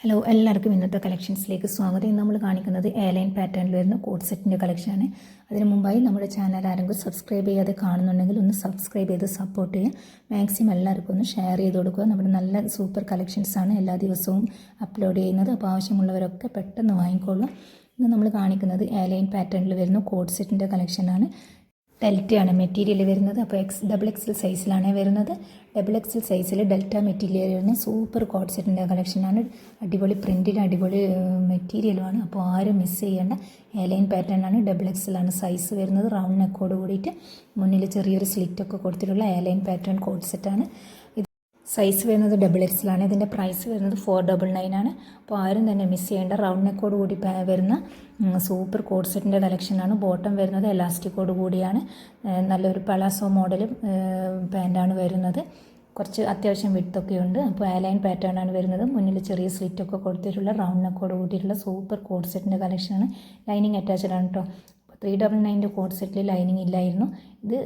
Hello, എല്ലാവർക്കും ഇന്നത്തെ കളക്ഷൻസിലേക്ക് സ്വാഗതം. ഇന്ന് നമ്മൾ കാണിക്കുന്നത് എയർലൈൻ പാറ്റേണിൽ വരുന്ന കോഡ് സെറ്റിൻ്റെ കളക്ഷനാണ്. അതിന് മുമ്പായി നമ്മുടെ ചാനൽ ആരെങ്കിലും സബ്സ്ക്രൈബ് ചെയ്യാതെ കാണുന്നുണ്ടെങ്കിൽ ഒന്ന് സബ്സ്ക്രൈബ് ചെയ്ത് സപ്പോർട്ട് ചെയ്യുക. മാക്സിമം എല്ലാവർക്കും ഒന്ന് ഷെയർ ചെയ്ത് കൊടുക്കുക. നമ്മുടെ നല്ല സൂപ്പർ കളക്ഷൻസാണ് എല്ലാ ദിവസവും അപ്ലോഡ് ചെയ്യുന്നത്. അപ്പോൾ ആവശ്യമുള്ളവരൊക്കെ പെട്ടെന്ന് വാങ്ങിക്കോളൂ. ഇന്ന് നമ്മൾ കാണിക്കുന്നത് എയർലൈൻ പാറ്റേണിൽ വരുന്ന കോഡ് സെറ്റിൻ്റെ കളക്ഷനാണ്. ഡെൽറ്റയാണ് മെറ്റീരിയൽ വരുന്നത്. അപ്പോൾ XXL സൈസിലാണ് വരുന്നത്. XXL സൈസിൽ ഡെൽറ്റ മെറ്റീരിയൽ വരുന്ന സൂപ്പർ കോഡ് സെറ്റിൻ്റെ കളക്ഷനാണ്. അടിപൊളി പ്രിൻറ്റിൽ അടിപൊളി മെറ്റീരിയലുമാണ്. അപ്പോൾ ആരും മിസ് ചെയ്യേണ്ട എയർലൈൻ പാറ്റേൺ ആണ്. XXL ആണ് സൈസ് വരുന്നത്. റൗണ്ട് നെക്കോട് കൂടിയിട്ട് മുന്നിൽ ചെറിയൊരു സ്ലിറ്റൊക്കെ കൊടുത്തിട്ടുള്ള എയർലൈൻ പാറ്റേൺ കോഡ് സെറ്റാണ്. സൈസ് വരുന്നത് XXL ആണ്. ഇതിൻ്റെ പ്രൈസ് വരുന്നത് 499 ആണ്. അപ്പോൾ ആരും തന്നെ മിസ് ചെയ്യേണ്ട. റൗണ്ട് നെക്കോട് കൂടി വരുന്ന സൂപ്പർ കോഡ് സെറ്റിൻ്റെ കളക്ഷനാണ്. ബോട്ടം വരുന്നത് എലാസ്റ്റിക്കോട് കൂടിയാണ്. നല്ലൊരു പലാസോ മോഡൽ പാൻറ്റാണ് വരുന്നത്. കുറച്ച് അത്യാവശ്യം വിട്തൊക്കെ ഉണ്ട്. അപ്പോൾ എയർലൈൻ പാറ്റേൺ ആണ് വരുന്നത്. മുന്നിൽ ചെറിയ സ്ലിറ്റൊക്കെ കൊടുത്തിട്ടുള്ള റൗണ്ട് നെക്കോട് കൂടിയിട്ടുള്ള സൂപ്പർ കോഡ് സെറ്റിൻ്റെ കളക്ഷനാണ്. ലൈനിങ് അറ്റാച്ച്ഡ് ആണ് കേട്ടോ. 399 കോഡ് സെറ്റിൽ ലൈനിങ് ഇല്ലായിരുന്നു. ഇത്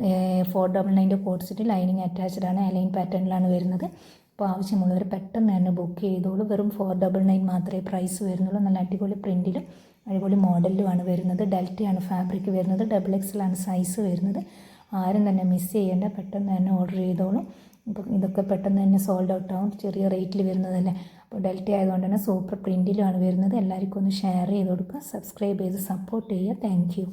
499 കോഡ് സെറ്റിൽ ലൈനിങ് അറ്റാച്ച്ഡ് ആണ്. എയർലൈൻ പാറ്റേണിലാണ് വരുന്നത്. അപ്പോൾ ആവശ്യമുള്ളവർ പെട്ടെന്ന് തന്നെ ബുക്ക് ചെയ്തോളൂ. വെറും 499 മാത്രമേ പ്രൈസ് വരുന്നുള്ളൂ. നല്ല അടിപൊളി പ്രിൻറ്റിലും അടിപൊളി മോഡലിലുമാണ് വരുന്നത്. ഡെൽറ്റയാണ് ഫാബ്രിക് വരുന്നത്. XXL ആണ് സൈസ് വരുന്നത്. ആരും തന്നെ മിസ് ചെയ്യേണ്ട. പെട്ടെന്ന് തന്നെ ഓർഡർ ചെയ്തോളൂ. അപ്പോൾ ഇതൊക്കെ പെട്ടെന്ന് തന്നെ സോൾഡ് ഔട്ട് ആവും. ചെറിയ റേറ്റിൽ വരുന്നതല്ലേ. അപ്പോൾ ഡെൽറ്റ ആയതുകൊണ്ട് തന്നെ സൂപ്പർ പ്രിൻറ്റിലുമാണ് വരുന്നത്. എല്ലാവർക്കും ഒന്ന് ഷെയർ ചെയ്ത് കൊടുക്കുക. സബ്സ്ക്രൈബ് ചെയ്ത് സപ്പോർട്ട് ചെയ്യുക. Thank you.